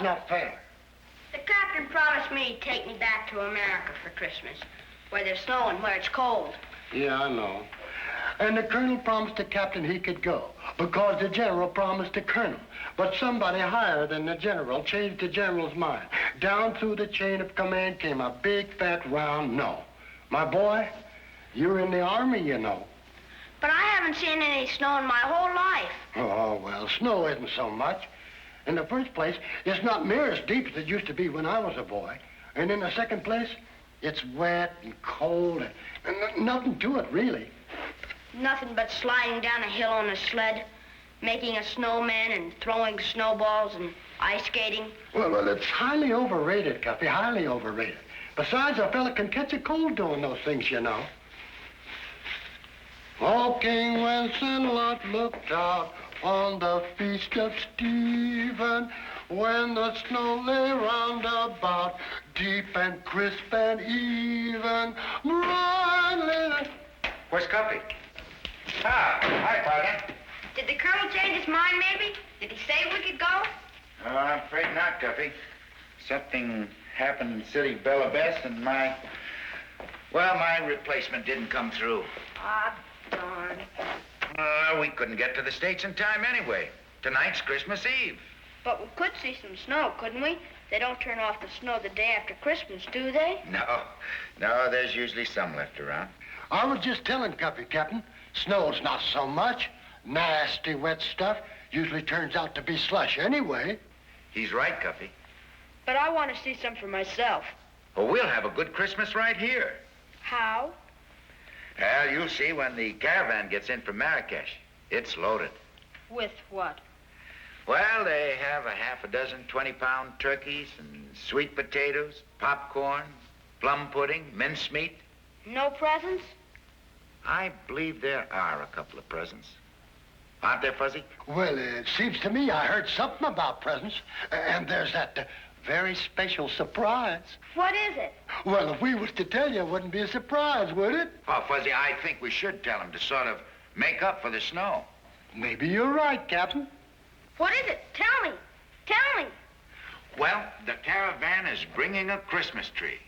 that's not fair. The captain promised me he'd take me back to America for Christmas, where there's snow and where it's cold. Yeah, I know. And the colonel promised the captain he could go because the general promised the colonel. But somebody higher than the general changed the general's mind. Down through the chain of command came a big, fat, round no. My boy, you're in the army, you know. But I haven't seen any snow in my whole life. Oh, well, snow isn't so much. In the first place, it's not near as deep as it used to be when I was a boy. And in the second place, it's wet and cold and nothing to it, really. Nothing but sliding down a hill on a sled, making a snowman and throwing snowballs and ice skating. Well, it's highly overrated, Cuffy, highly overrated. Besides, a fella can catch a cold doing those things, you know. O King, when Santa looked out on the feast of Stephen, when the snow lay round about, deep and crisp and even, brightly... Where's Cuffy? Ah, hi, partner. Did the colonel change his mind, maybe? Did he say we could go? I'm afraid not, Cuffy. Something happened in City Bella Best, and my replacement didn't come through. Ah, darn. We couldn't get to the States in time anyway. Tonight's Christmas Eve. But we could see some snow, couldn't we? They don't turn off the snow the day after Christmas, do they? No, there's usually some left around. I was just telling Cuffy, Captain, snow's not so much. Nasty, wet stuff usually turns out to be slush anyway. He's right, Cuffy. But I want to see some for myself. Well, we'll have a good Christmas right here. How? Well, you'll see when the caravan gets in from Marrakesh. It's loaded. With what? Well, they have a half a dozen 20-pound turkeys and sweet potatoes, popcorn, plum pudding, mincemeat. No presents? I believe there are a couple of presents. Aren't there, Fuzzy? Well, it seems to me I heard something about presents. And there's that very special surprise. What is it? Well, if we was to tell you, it wouldn't be a surprise, would it? Oh, Fuzzy, I think we should tell him to sort of make up for the snow. Maybe you're right, Captain. What is it? Tell me. Tell me. Well, the caravan is bringing a Christmas tree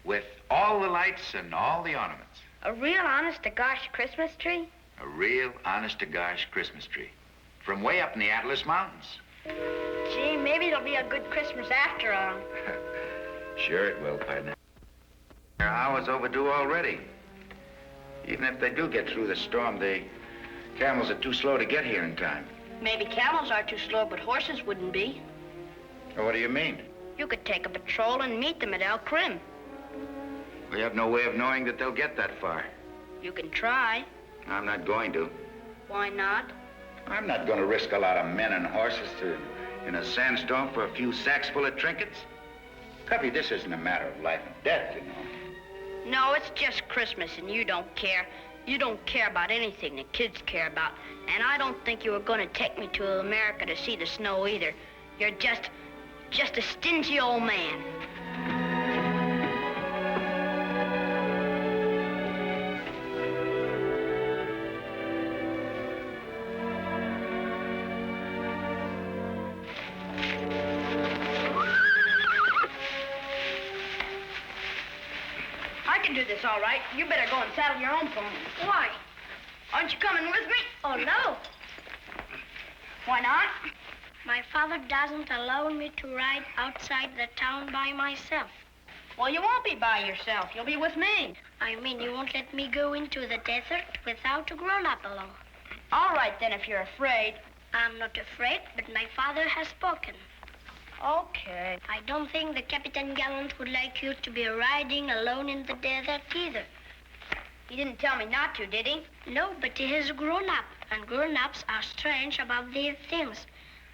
with all the lights and all the ornaments. A real honest-to-gosh Christmas tree? A real honest-to-gosh Christmas tree from way up in the Atlas Mountains. Gee, maybe it'll be a good Christmas after all. Sure it will, partner. They're hours overdue already. Even if they do get through the storm, the camels are too slow to get here in time. Maybe camels are too slow, but horses wouldn't be. Well, what do you mean? You could take a patrol and meet them at El Crim. We have no way of knowing that they'll get that far. You can try. I'm not going to. Why not? I'm not going to risk a lot of men and horses in a sandstorm for a few sacks full of trinkets. Cuffy, this isn't a matter of life and death, you know. No, it's just Christmas, and you don't care. You don't care about anything the kids care about. And I don't think you were going to take me to America to see the snow either. You're just a stingy old man. I can do this all right. You better go and saddle your own pony. Why? Aren't you coming with me? Oh, no. Why not? My father doesn't allow me to ride outside the town by myself. Well, you won't be by yourself. You'll be with me. I mean, you won't let me go into the desert without a grown-up along. All right, then, if you're afraid. I'm not afraid, but my father has spoken. Okay. I don't think the Captain Gallant would like you to be riding alone in the desert either. He didn't tell me not to, did he? No, but he is grown up, and grown-ups are strange about these things.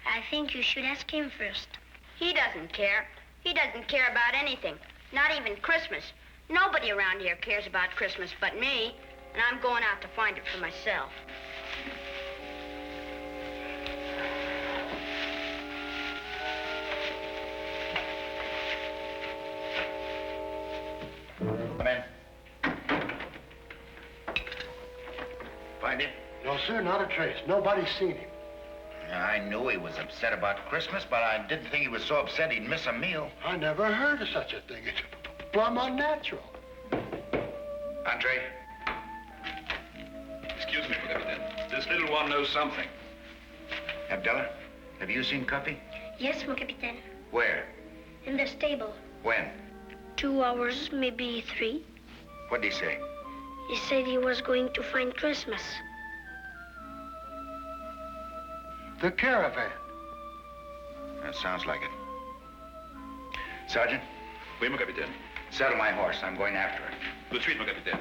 I think you should ask him first. He doesn't care. He doesn't care about anything, not even Christmas. Nobody around here cares about Christmas but me, and I'm going out to find it for myself. Come in. Find him? No, sir, not a trace. Nobody's seen him. I knew he was upset about Christmas, but I didn't think he was so upset he'd miss a meal. I never heard of such a thing. It's plumb unnatural. Entree. Excuse me, Captain. This little one knows something. Abdullah, have you seen Cuffy? Yes, mon capitaine. Where? In the stable. When? 2 hours, maybe 3. What'd he say? He said he was going to find Christmas. The caravan. That sounds like it. Sergeant, Oui, mon capitaine. saddle my horse. I'm going after it. Tout de suite, mon capitaine.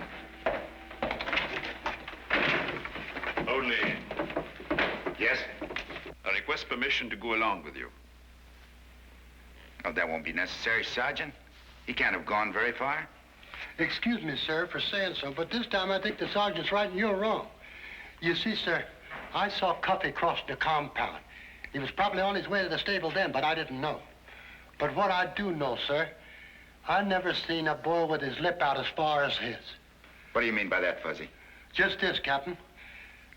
Only, Yes? I request permission to go along with you. Oh, that won't be necessary, Sergeant. He can't have gone very far. Excuse me, sir, for saying so, but this time I think the sergeant's right and you're wrong. You see, sir, I saw Cuffy cross the compound. He was probably on his way to the stable then, but I didn't know. But what I do know, sir, I never seen a boy with his lip out as far as his. What do you mean by that, Fuzzy? Just this, Captain.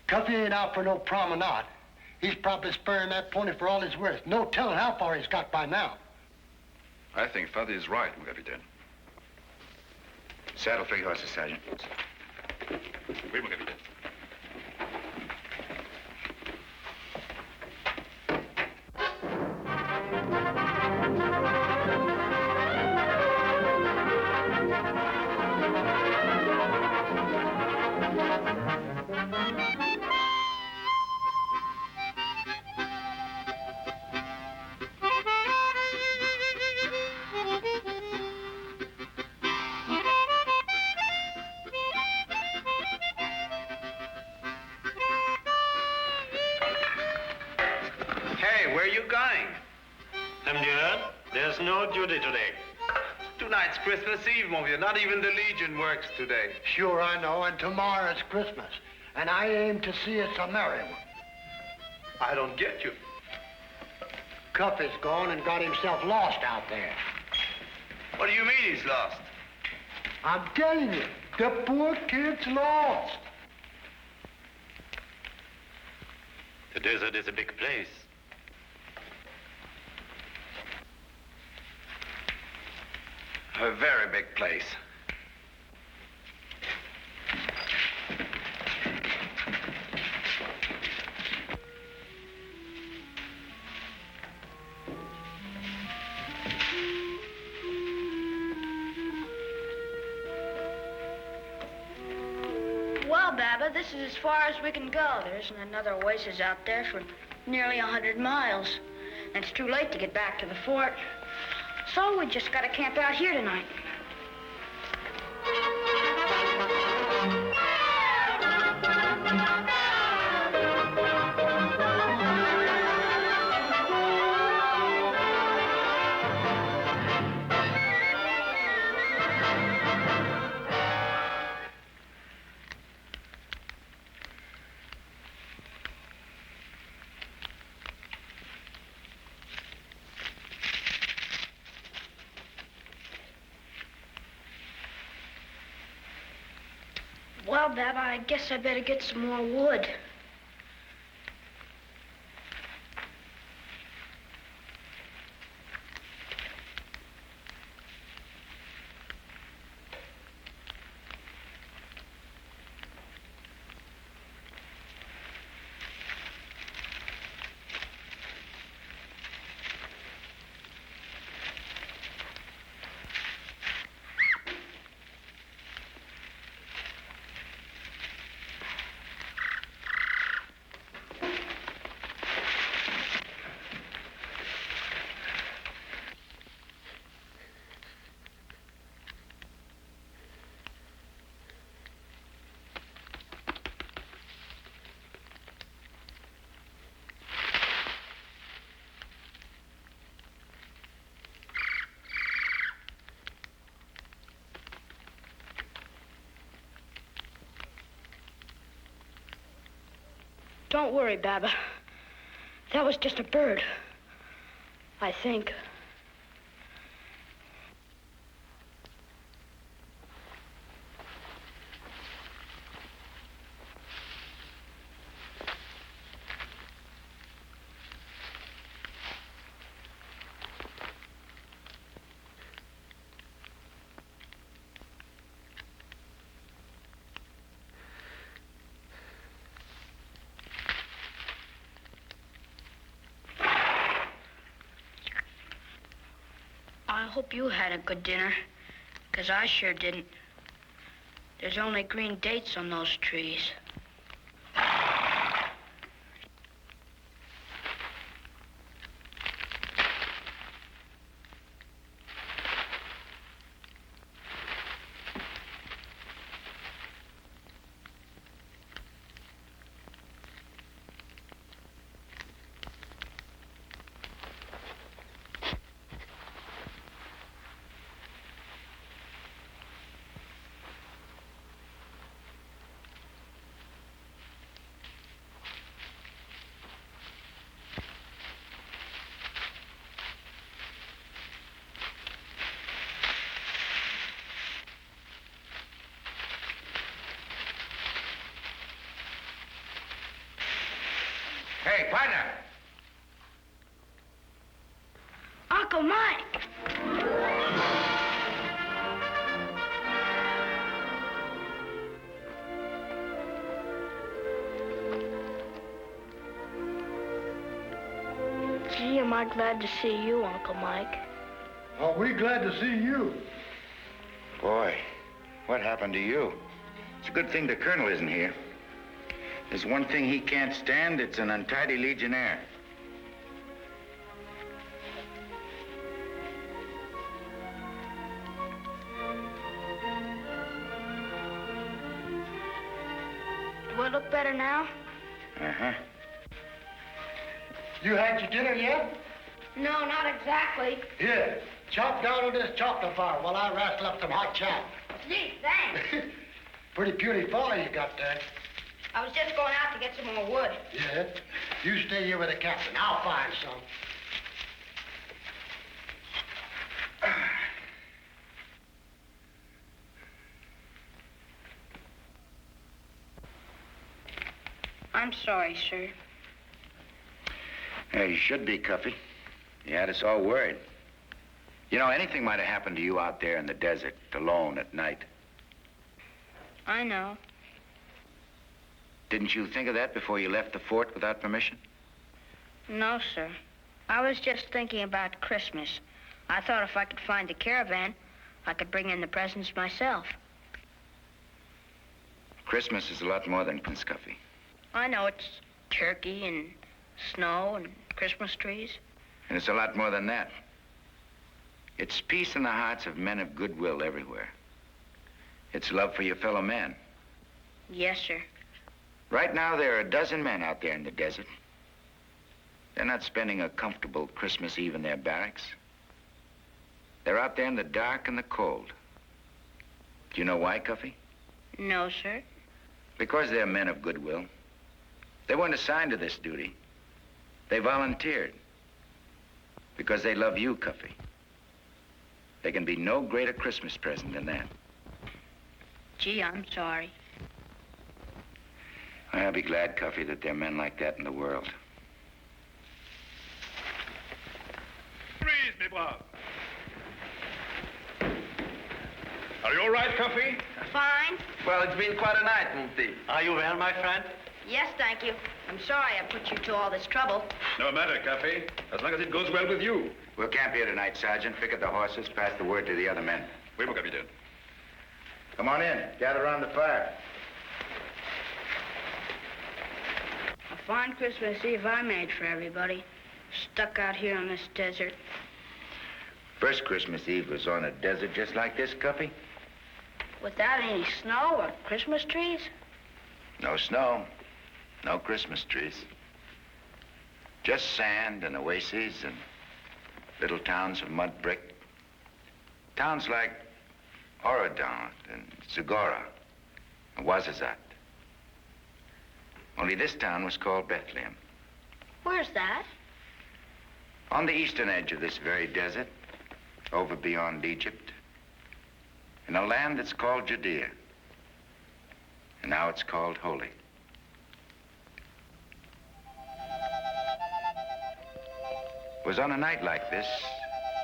Cuffy ain't out for no promenade. He's probably spurring that pony for all he's worth. No telling how far he's got by now. I think Fuzzy is right, mon capitaine. Saddle 3 horses, Sergeant. Oui, mon capitaine. Hey, where are you going? Monsieur, there's no duty today. Tonight's Christmas Eve, mon vieux. Not even the Legion works today. Sure, I know, and tomorrow's Christmas. And I aim to see it's a merry one. I don't get you. Cuffy's gone and got himself lost out there. What do you mean he's lost? I'm telling you, the poor kid's lost. The desert is a big place. A very big place. Well, Baba, this is as far as we can go. There isn't another oasis out there for nearly 100 miles. And it's too late to get back to the fort. So we just gotta camp out here tonight. Well, Baba, I guess I better get some more wood. Don't worry, Baba. That was just a bird. I think. hope you had a good dinner, 'cause I sure didn't. There's only green dates on those trees. Hey, partner! Uncle Mike! Gee, am I glad to see you, Uncle Mike. Are we glad to see you? Boy, what happened to you? It's a good thing the colonel isn't here. There's one thing he can't stand, it's an untidy legionnaire. Do I look better now? Uh-huh. You had your dinner yet? No, not exactly. Here, chop down on this chocolate bar while I wrestle up some hot chow. Gee, thanks. Pretty puny fire you got there. I was just going out to get some more wood. Yeah? You stay here with the captain. I'll find some. I'm sorry, sir. Yeah, you should be, Cuffy. You had us all worried. You know, anything might have happened to you out there in the desert, alone at night. I know. Didn't you think of that before you left the fort without permission? No, sir. I was just thinking about Christmas. I thought if I could find the caravan, I could bring in the presents myself. Christmas is a lot more than Prince Cuffy. I know it's turkey and snow and Christmas trees. And it's a lot more than that. It's peace in the hearts of men of goodwill everywhere. It's love for your fellow man. Yes, sir. Right now, there are a dozen men out there in the desert. They're not spending a comfortable Christmas Eve in their barracks. They're out there in the dark and the cold. Do you know why, Cuffy? No, sir. Because they're men of goodwill. They weren't assigned to this duty. They volunteered. Because they love you, Cuffy. There can be no greater Christmas present than that. Gee, I'm sorry. I'll be glad, Cuffy, that there are men like that in the world. Freeze, mes braves. Are you all right, Cuffy? Fine. Well, it's been quite a night, Mufti. Are you well, my friend? Yes, thank you. I'm sorry I put you to all this trouble. No matter, Cuffy, as long as it goes well with you. We'll camp here tonight, Sergeant. Pick up the horses, pass the word to the other men. Oui, mon capitaine. Come on in. Gather around the fire. A fine Christmas Eve I made for everybody. Stuck out here on this desert. First Christmas Eve was on a desert just like this, Cuffy. Without any snow or Christmas trees? No snow, no Christmas trees. Just sand and oases and little towns of mud brick. Towns like Oradon and Zagora and Ouazizzat. Only this town was called Bethlehem. Where's that? On the eastern edge of this very desert, over beyond Egypt, in a land that's called Judea. And now it's called Holy. It was on a night like this,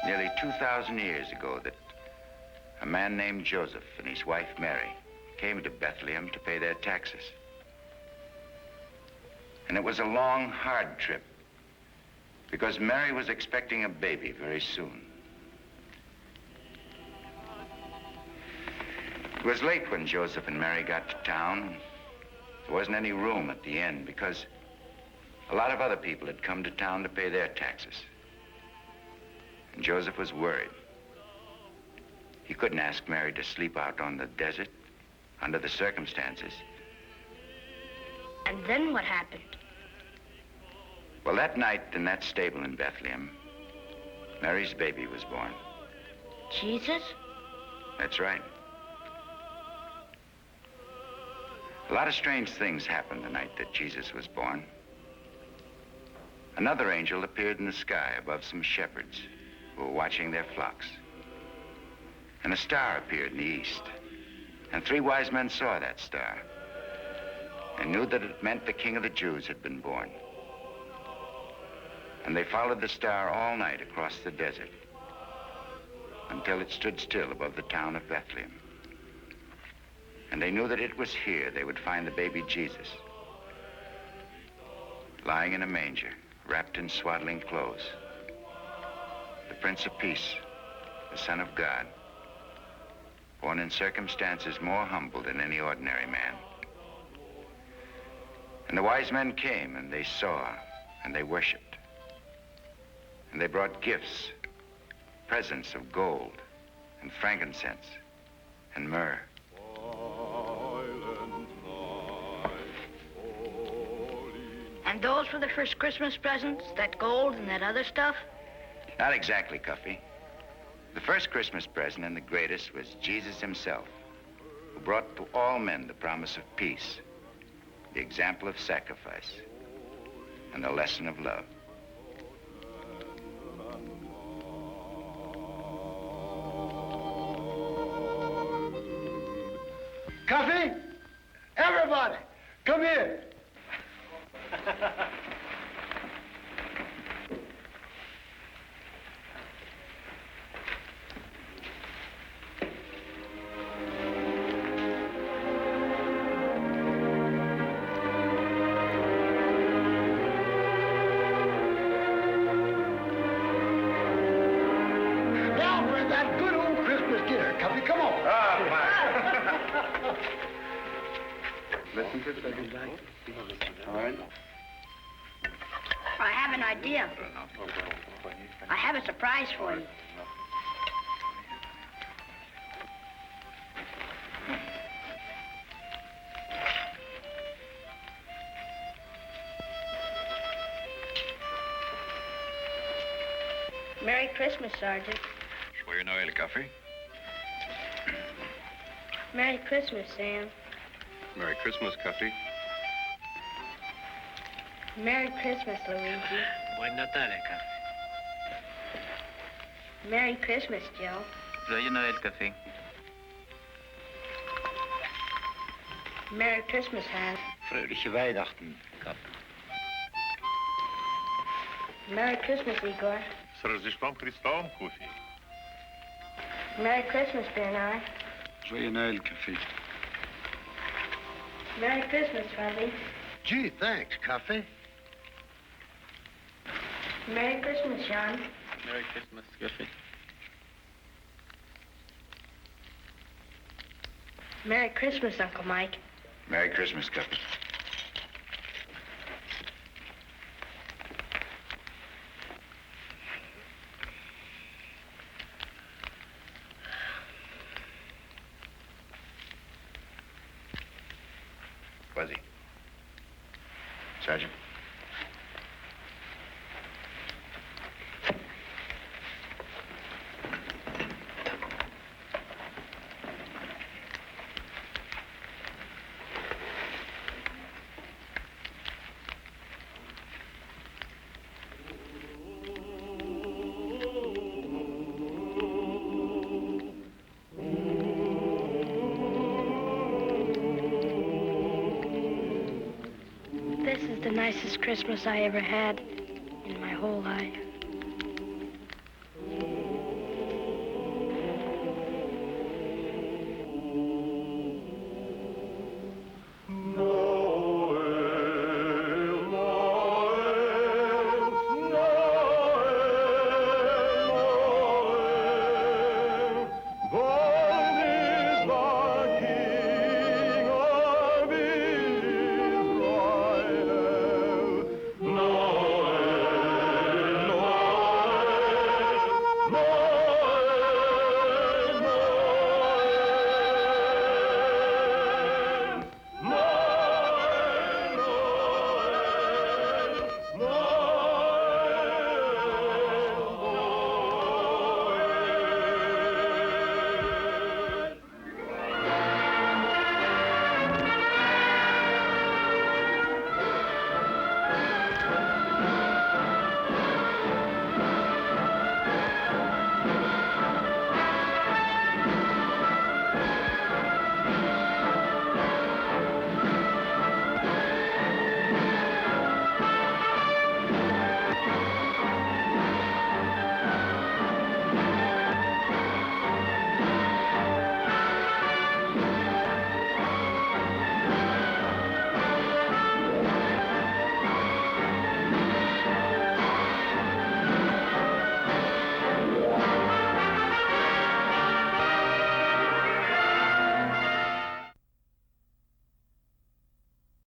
nearly 2,000 years ago, that a man named Joseph and his wife Mary came to Bethlehem to pay their taxes. And it was a long, hard trip, because Mary was expecting a baby very soon. It was late when Joseph and Mary got to town. There wasn't any room at the inn because a lot of other people had come to town to pay their taxes. And Joseph was worried. He couldn't ask Mary to sleep out on the desert under the circumstances. And then what happened? Well, that night in that stable in Bethlehem, Mary's baby was born. Jesus? That's right. A lot of strange things happened the night that Jesus was born. Another angel appeared in the sky above some shepherds who were watching their flocks. And a star appeared in the east. And 3 wise men saw that star and knew that it meant the King of the Jews had been born. And they followed the star all night across the desert until it stood still above the town of Bethlehem. And they knew that it was here they would find the baby Jesus, lying in a manger, wrapped in swaddling clothes. The Prince of Peace, the Son of God, born in circumstances more humble than any ordinary man. And the wise men came, and they saw, and they worshiped. And they brought gifts, presents of gold, and frankincense, and myrrh. And those were the first Christmas presents? That gold and that other stuff? Not exactly, Cuffy. The first Christmas present and the greatest was Jesus himself, who brought to all men the promise of peace, the example of sacrifice, and the lesson of love. Cuffy, everybody, come here. Now for that good old Christmas dinner, Cuffy, come on. Listen to it. All right. I have an idea. I have a surprise for you. Merry Christmas, Sergeant. Joyeux Noël, Cuffy. Merry Christmas, Sam. Merry Christmas, Cuffy. Merry Christmas, Luigi. Buon Natale, Cuffy. Merry Christmas, Joe. Joyeux Noël, Cuffy. Merry Christmas, Hans. Fröhliche Weihnachten, Cuffy. Merry Christmas, Igor. С Рождеством Христом, Cuffy. Merry Christmas, Bernard. Joyeux Noël, Cuffy. Merry Christmas, Fuzzy. Gee, thanks, Cuffy. Merry Christmas, John. Merry Christmas, Cuffy. Merry Christmas, Uncle Mike. Merry Christmas, Cuffy. Fuzzy. Sergeant. This is the nicest Christmas I ever had in my whole life.